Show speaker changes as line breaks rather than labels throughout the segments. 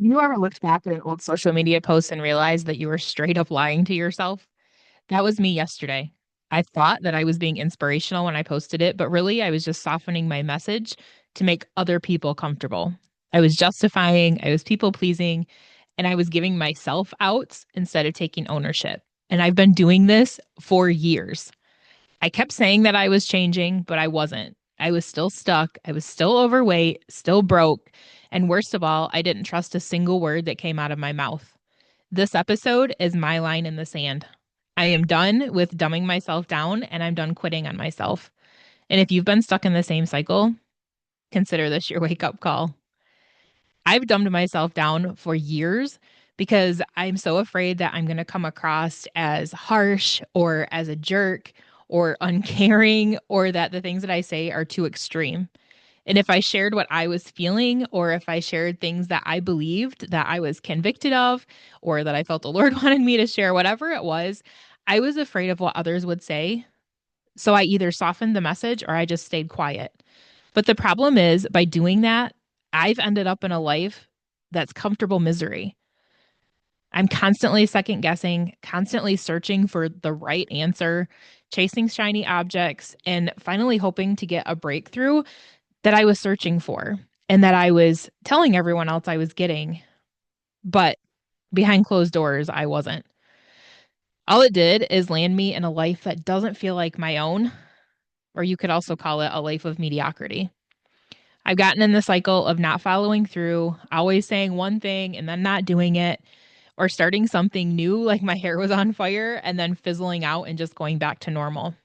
You ever looked back at an old social media post and realized that you were straight up lying to yourself? That was me yesterday. I thought that I was being inspirational when I posted it, but really I was just softening my message to make other people comfortable. I was justifying, I was people pleasing, and I was giving myself outs instead of taking ownership. And I've been doing this for years. I kept saying that I was changing, but I wasn't. I was still stuck. I was still overweight, still broke. And worst of all, I didn't trust a single word that came out of my mouth. This episode is my line in the sand. I am done with dumbing myself down and I'm done quitting on myself. And if you've been stuck in the same cycle, consider this your wake up call. I've dumbed myself down for years because I'm so afraid that I'm going to come across as harsh or as a jerk or uncaring or that the things that I say are too extreme. And if I shared what I was feeling, or if I shared things that I believed that I was convicted of, or that I felt the Lord wanted me to share, whatever it was, I was afraid of what others would say. So I either softened the message or I just stayed quiet. But the problem is, by doing that, I've ended up in a life that's comfortable misery. I'm constantly second guessing, constantly searching for the right answer, chasing shiny objects, and finally hoping to get a breakthrough that I was searching for and that I was telling everyone else I was getting. But behind closed doors, I wasn't. All it did is land me in a life that doesn't feel like my own, or you could also call it a life of mediocrity. I've gotten in the cycle of not following through, always saying one thing and then not doing it, or starting something new like my hair was on fire and then fizzling out and just going back to normal.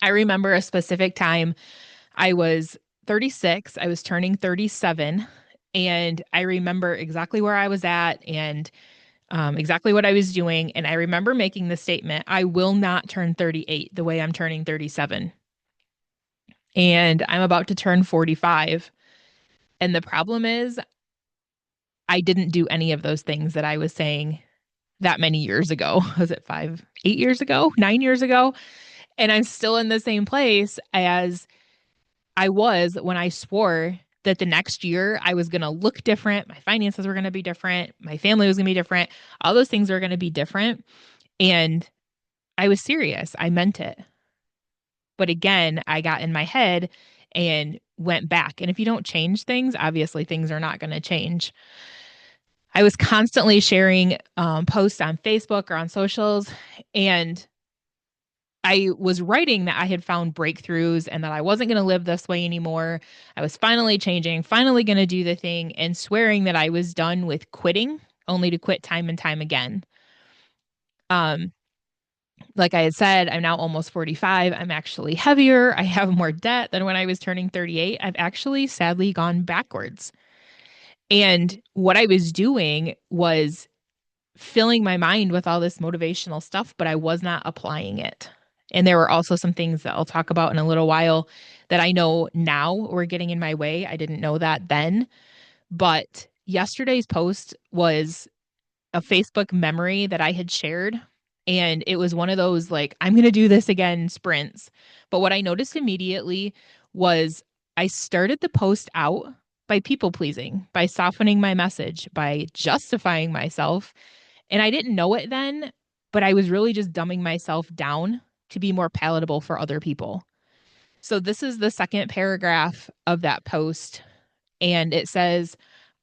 I remember a specific time I was 36, I was turning 37, and I remember exactly where I was at and exactly what I was doing. And I remember making the statement, I will not turn 38 the way I'm turning 37. And I'm about to turn 45. And the problem is, I didn't do any of those things that I was saying that many years ago. Was it 8 years ago, 9 years ago? And I'm still in the same place as I was when I swore that the next year I was going to look different. My finances were going to be different. My family was going to be different. All those things were going to be different. And I was serious. I meant it. But again, I got in my head and went back. And if you don't change things, obviously things are not going to change. I was constantly sharing posts on Facebook or on socials, and I was writing that I had found breakthroughs and that I wasn't going to live this way anymore. I was finally changing, finally going to do the thing, and swearing that I was done with quitting, only to quit time and time again. Um, like I had said, I'm now almost 45. I'm actually heavier. I have more debt than when I was turning 38. I've actually sadly gone backwards. And what I was doing was filling my mind with all this motivational stuff, but I was not applying it. And there were also some things that I'll talk about in a little while that I know now were getting in my way. I didn't know that then. But yesterday's post was a Facebook memory that I had shared. And it was one of those, like, I'm going to do this again sprints. But what I noticed immediately was I started the post out by people pleasing, by softening my message, by justifying myself. And I didn't know it then, but I was really just dumbing myself down to be more palatable for other people. So this is the second paragraph of that post. And it says,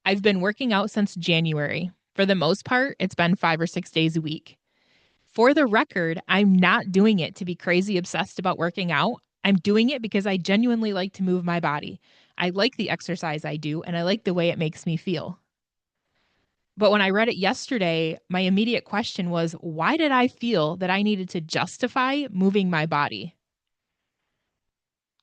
I've been working out since January. For the most part, it's been 5 or 6 days a week. For the record, I'm not doing it to be crazy obsessed about working out. I'm doing it because I genuinely like to move my body. I like the exercise I do, and I like the way it makes me feel. But when I read it yesterday, my immediate question was, why did I feel that I needed to justify moving my body?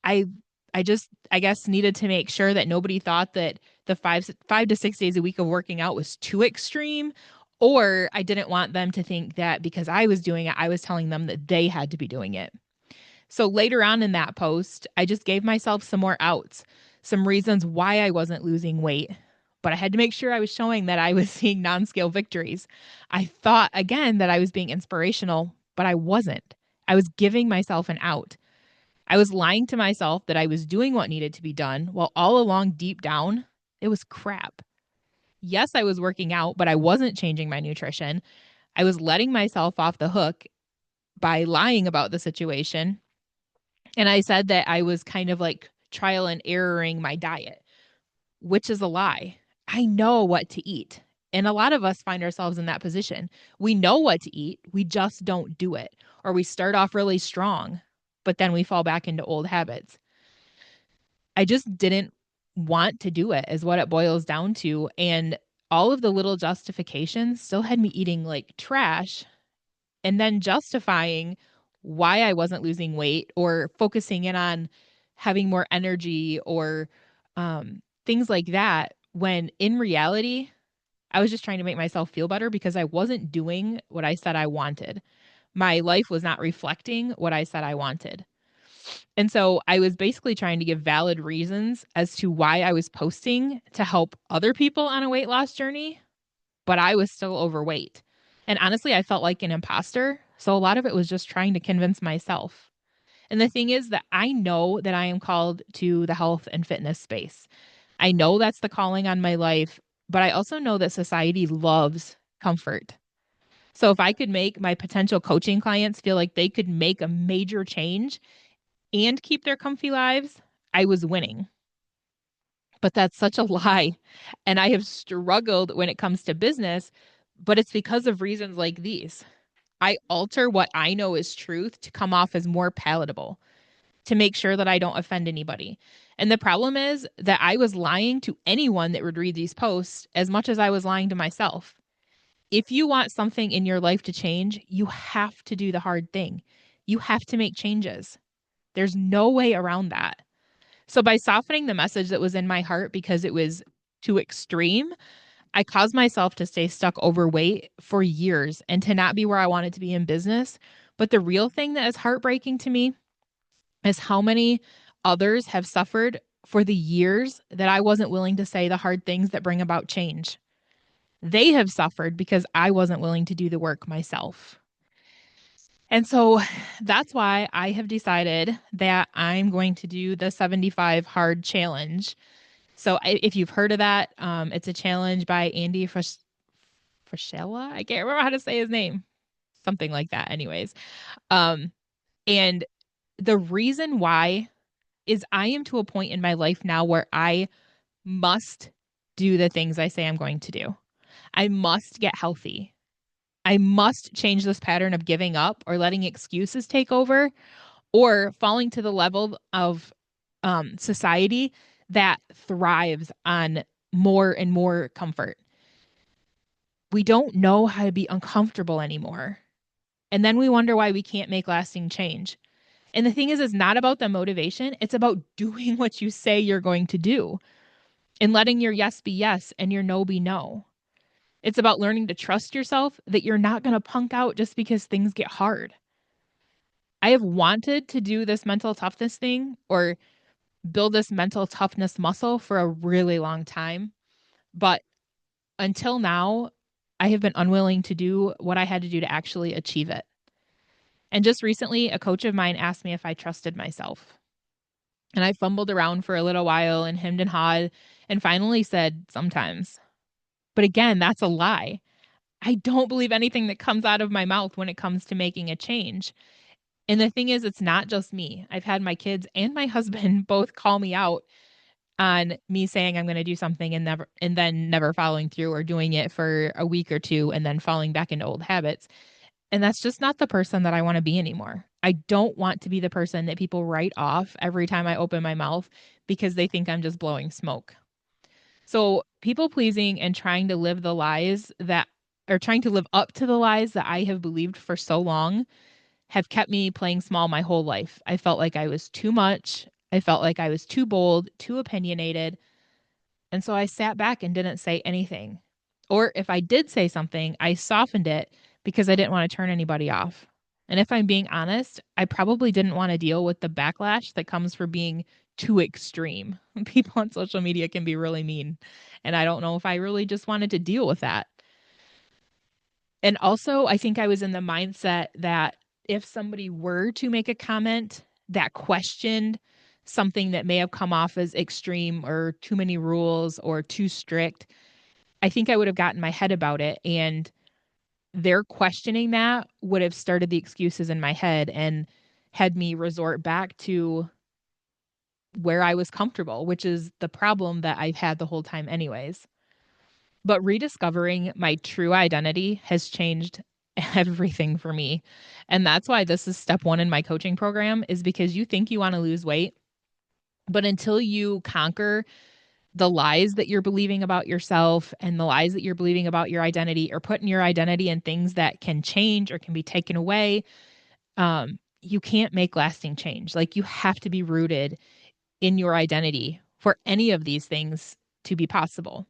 I I just I guess needed to make sure that nobody thought that the 5 to 6 days a week of working out was too extreme, or I didn't want them to think that because I was doing it, I was telling them that they had to be doing it. So later on in that post, I just gave myself some more outs, some reasons why I wasn't losing weight. But I had to make sure I was showing that I was seeing non scale victories. I thought again that I was being inspirational, but I wasn't. I was giving myself an out. I was lying to myself that I was doing what needed to be done, while all along deep down, it was crap. Yes, I was working out, but I wasn't changing my nutrition. I was letting myself off the hook by lying about the situation. And I said that I was kind of like trial and erroring my diet, which is a lie. I know what to eat. And a lot of us find ourselves in that position. We know what to eat, we just don't do it. Or we start off really strong, but then we fall back into old habits. I just didn't want to do it, is what it boils down to. And all of the little justifications still had me eating like trash and then justifying why I wasn't losing weight or focusing in on having more energy or things like that. When in reality, I was just trying to make myself feel better because I wasn't doing what I said I wanted. My life was not reflecting what I said I wanted. And so I was basically trying to give valid reasons as to why I was posting to help other people on a weight loss journey, but I was still overweight. And honestly, I felt like an imposter. So a lot of it was just trying to convince myself. And the thing is that I know that I am called to the health and fitness space. I know that's the calling on my life, but I also know that society loves comfort. So if I could make my potential coaching clients feel like they could make a major change and keep their comfy lives, I was winning. But that's such a lie. And I have struggled when it comes to business, but it's because of reasons like these. I alter what I know is truth to come off as more palatable, to make sure that I don't offend anybody. And the problem is that I was lying to anyone that would read these posts as much as I was lying to myself. If you want something in your life to change, you have to do the hard thing. You have to make changes. There's no way around that. So by softening the message that was in my heart because it was too extreme, I caused myself to stay stuck overweight for years and to not be where I wanted to be in business. But the real thing that is heartbreaking to me is how many others have suffered for the years that I wasn't willing to say the hard things that bring about change. They have suffered because I wasn't willing to do the work myself. And so that's why I have decided that I'm going to do the 75 hard challenge. So if you've heard of that, it's a challenge by Andy Frisella. I can't remember how to say his name. Something like that, anyways. Um, and the reason why is I am to a point in my life now where I must do the things I say I'm going to do. I must get healthy. I must change this pattern of giving up or letting excuses take over or falling to the level of society that thrives on more and more comfort. We don't know how to be uncomfortable anymore. And then we wonder why we can't make lasting change. And the thing is, it's not about the motivation, it's about doing what you say you're going to do and letting your yes be yes and your no be no. It's about learning to trust yourself that you're not going to punk out just because things get hard. I have wanted to do this mental toughness thing or build this mental toughness muscle for a really long time. But until now, I have been unwilling to do what I had to do to actually achieve it. And just recently, a coach of mine asked me if I trusted myself. And I fumbled around for a little while and hemmed and hawed and finally said, sometimes. But again, that's a lie. I don't believe anything that comes out of my mouth when it comes to making a change. And the thing is, it's not just me. I've had my kids and my husband both call me out on me saying I'm going to do something and then never following through or doing it for a week or two and then falling back into old habits. And that's just not the person that I want to be anymore. I don't want to be the person that people write off every time I open my mouth because they think I'm just blowing smoke. So, people pleasing and trying to live the lies that or trying to live up to the lies that I have believed for so long have kept me playing small my whole life. I felt like I was too much. I felt like I was too bold, too opinionated. And so I sat back and didn't say anything. Or if I did say something, I softened it because I didn't want to turn anybody off. And if I'm being honest, I probably didn't want to deal with the backlash that comes for being too extreme. People on social media can be really mean. And I don't know if I really just wanted to deal with that. And also, I think I was in the mindset that if somebody were to make a comment that questioned something that may have come off as extreme or too many rules or too strict, I think I would have gotten my head about it, and their questioning that would have started the excuses in my head and had me resort back to where I was comfortable, which is the problem that I've had the whole time anyways. But rediscovering my true identity has changed everything for me. And that's why this is step 1 in my coaching program, is because you think you want to lose weight, but until you conquer the lies that you're believing about yourself and the lies that you're believing about your identity, or putting your identity in things that can change or can be taken away, you can't make lasting change. Like, you have to be rooted in your identity for any of these things to be possible.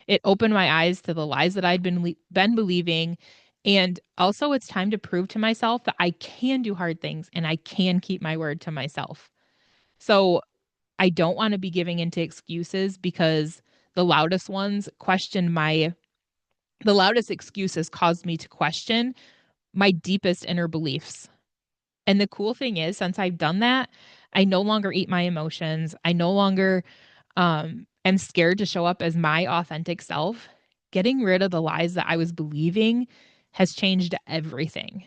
It opened my eyes to the lies that I'd been believing, and also it's time to prove to myself that I can do hard things and I can keep my word to myself. So I don't want to be giving into excuses, because the loudest ones question my the loudest excuses caused me to question my deepest inner beliefs. And the cool thing is, since I've done that, I no longer eat my emotions. I no longer am scared to show up as my authentic self. Getting rid of the lies that I was believing has changed everything.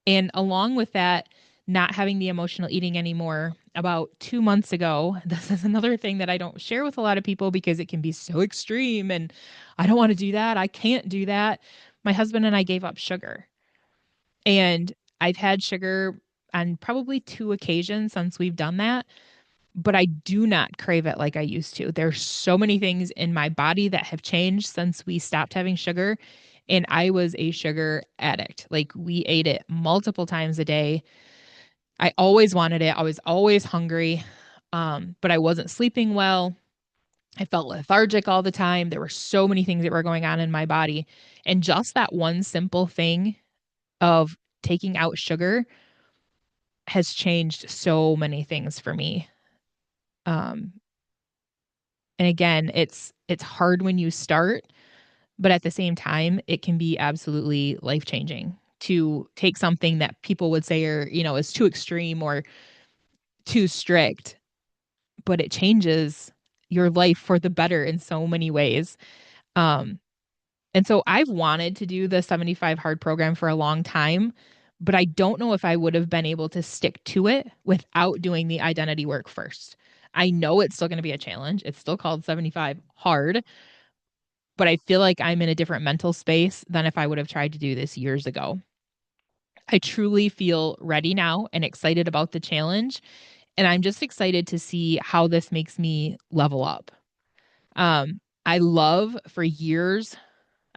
And along with that, not having the emotional eating anymore, about 2 months ago, this is another thing that I don't share with a lot of people because it can be so extreme and I don't want to do that. I can't do that. My husband and I gave up sugar. And I've had sugar on probably 2 occasions since we've done that, but I do not crave it like I used to. There's so many things in my body that have changed since we stopped having sugar. And I was a sugar addict. Like, we ate it multiple times a day. I always wanted it. I was always hungry. But I wasn't sleeping well. I felt lethargic all the time. There were so many things that were going on in my body. And just that one simple thing of taking out sugar has changed so many things for me. Um, and again, it's hard when you start, but at the same time, it can be absolutely life-changing to take something that people would say is too extreme or too strict, but it changes your life for the better in so many ways. Um, And so I've wanted to do the 75 hard program for a long time, but I don't know if I would have been able to stick to it without doing the identity work first. I know it's still going to be a challenge. It's still called 75 hard, but I feel like I'm in a different mental space than if I would have tried to do this years ago. I truly feel ready now and excited about the challenge. And I'm just excited to see how this makes me level up. I love, for years,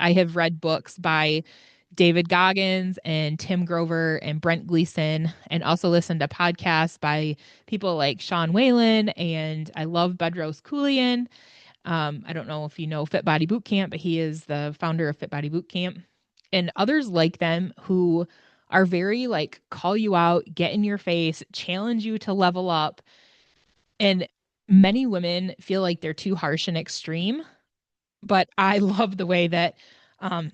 I have read books by David Goggins and Tim Grover and Brent Gleason, and also listened to podcasts by people like Sean Whalen, and I love Bedros Keuilian. I don't know if you know Fit Body Bootcamp, but he is the founder of Fit Body Bootcamp, and others like them who are very like call you out, get in your face, challenge you to level up. And many women feel like they're too harsh and extreme, but I love the way that um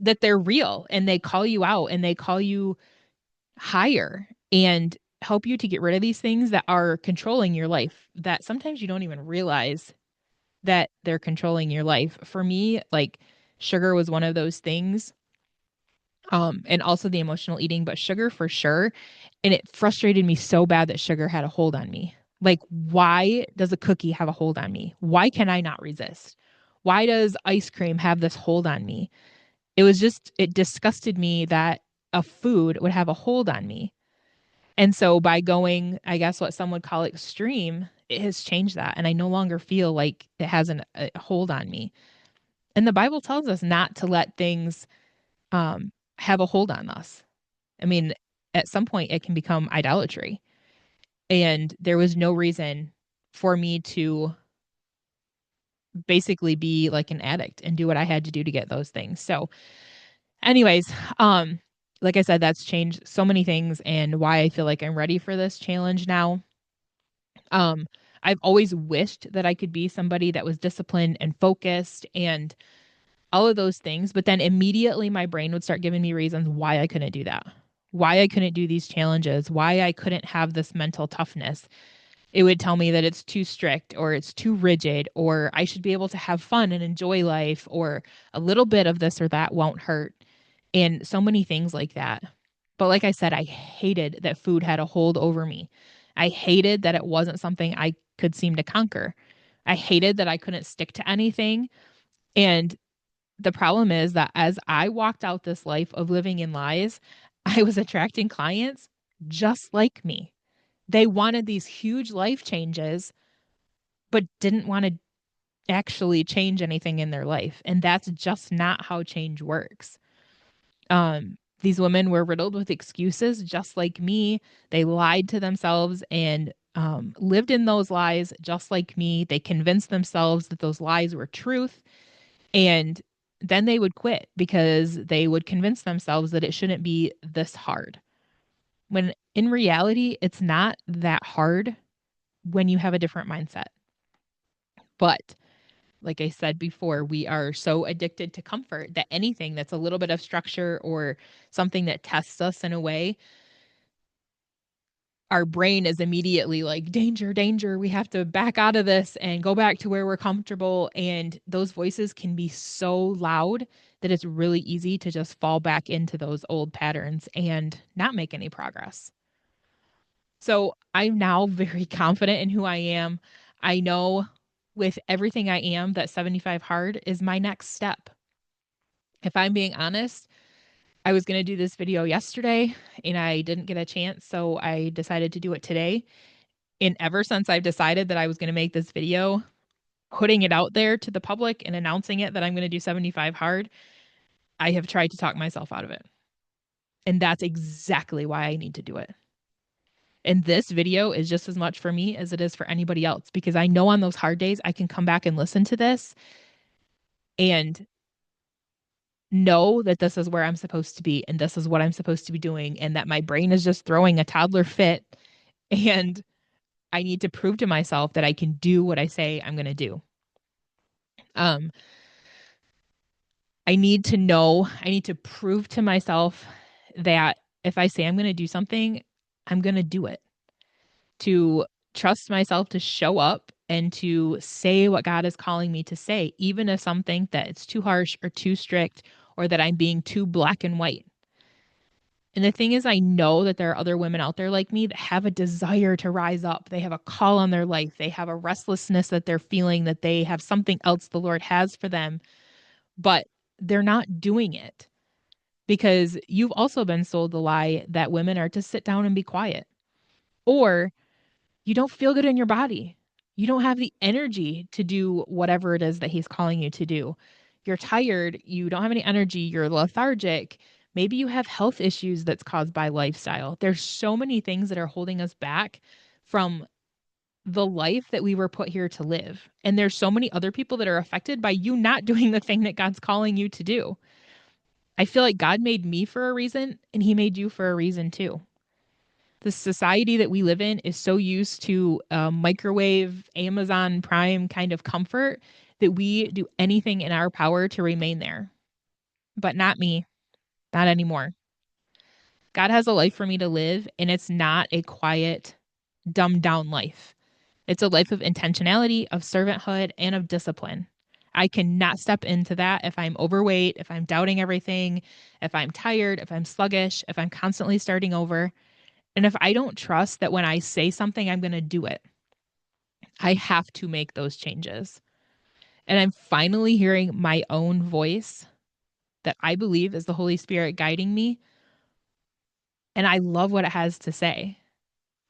that they're real and they call you out and they call you higher and help you to get rid of these things that are controlling your life, that sometimes you don't even realize that they're controlling your life. For me, like, sugar was one of those things, and also the emotional eating, but sugar for sure. And it frustrated me so bad that sugar had a hold on me. Like, why does a cookie have a hold on me? Why can I not resist? Why does ice cream have this hold on me? It disgusted me that a food would have a hold on me. And so by going, I guess what some would call extreme, it has changed that. And I no longer feel like it has a hold on me. And the Bible tells us not to let things have a hold on us. I mean, at some point it can become idolatry. And there was no reason for me to basically be like an addict and do what I had to do to get those things. So, anyways, like I said, that's changed so many things and why I feel like I'm ready for this challenge now. Um, I've always wished that I could be somebody that was disciplined and focused and all of those things, but then immediately my brain would start giving me reasons why I couldn't do that, why I couldn't do these challenges, why I couldn't have this mental toughness. It would tell me that it's too strict or it's too rigid or I should be able to have fun and enjoy life or a little bit of this or that won't hurt. And so many things like that. But like I said, I hated that food had a hold over me. I hated that it wasn't something I could seem to conquer. I hated that I couldn't stick to anything. And the problem is that as I walked out this life of living in lies, I was attracting clients just like me. They wanted these huge life changes, but didn't want to actually change anything in their life. And that's just not how change works. These women were riddled with excuses, just like me. They lied to themselves and lived in those lies, just like me. They convinced themselves that those lies were truth. And then they would quit because they would convince themselves that it shouldn't be this hard. When in reality, it's not that hard when you have a different mindset. But like I said before, we are so addicted to comfort that anything that's a little bit of structure or something that tests us in a way, our brain is immediately like, danger, danger. We have to back out of this and go back to where we're comfortable. And those voices can be so loud that it's really easy to just fall back into those old patterns and not make any progress. So I'm now very confident in who I am. I know with everything I am that 75 hard is my next step. If I'm being honest, I was going to do this video yesterday and I didn't get a chance. So I decided to do it today. And ever since I've decided that I was going to make this video, putting it out there to the public and announcing it that I'm going to do 75 hard, I have tried to talk myself out of it. And that's exactly why I need to do it. And this video is just as much for me as it is for anybody else because I know on those hard days I can come back and listen to this and know that this is where I'm supposed to be and this is what I'm supposed to be doing and that my brain is just throwing a toddler fit and I need to prove to myself that I can do what I say I'm going to do. Um I need to know, I need to prove to myself that if I say I'm going to do something, I'm going to do it. To trust myself to show up and to say what God is calling me to say, even if some think that it's too harsh or too strict or that I'm being too black and white. And the thing is, I know that there are other women out there like me that have a desire to rise up. They have a call on their life. They have a restlessness that they're feeling that they have something else the Lord has for them, but they're not doing it because you've also been sold the lie that women are to sit down and be quiet, or you don't feel good in your body. You don't have the energy to do whatever it is that he's calling you to do. You're tired. You don't have any energy. You're lethargic. Maybe you have health issues that's caused by lifestyle. There's so many things that are holding us back from the life that we were put here to live. And there's so many other people that are affected by you not doing the thing that God's calling you to do. I feel like God made me for a reason and he made you for a reason too. The society that we live in is so used to microwave, Amazon Prime kind of comfort that we do anything in our power to remain there. But not me, not anymore. God has a life for me to live, and it's not a quiet, dumbed down life. It's a life of intentionality, of servanthood, and of discipline. I cannot step into that if I'm overweight, if I'm doubting everything, if I'm tired, if I'm sluggish, if I'm constantly starting over. And if I don't trust that when I say something, I'm going to do it, I have to make those changes. And I'm finally hearing my own voice that I believe is the Holy Spirit guiding me. And I love what it has to say.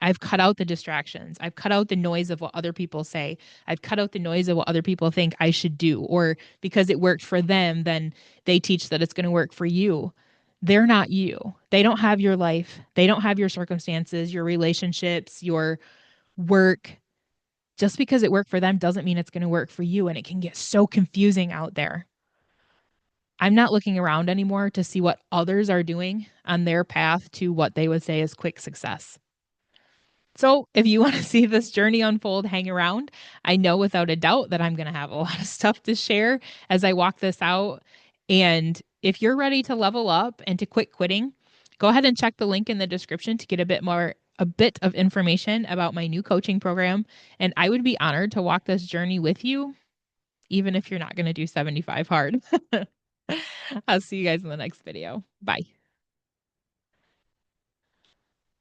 I've cut out the distractions. I've cut out the noise of what other people say. I've cut out the noise of what other people think I should do. Or because it worked for them, then they teach that it's going to work for you. They're not you. They don't have your life. They don't have your circumstances, your relationships, your work. Just because it worked for them doesn't mean it's going to work for you. And it can get so confusing out there. I'm not looking around anymore to see what others are doing on their path to what they would say is quick success. So, if you want to see this journey unfold, hang around. I know without a doubt that I'm going to have a lot of stuff to share as I walk this out. And if you're ready to level up and to quit quitting, go ahead and check the link in the description to get a bit more a bit of information about my new coaching program, and I would be honored to walk this journey with you, even if you're not going to do 75 hard. I'll see you guys in the next video. Bye.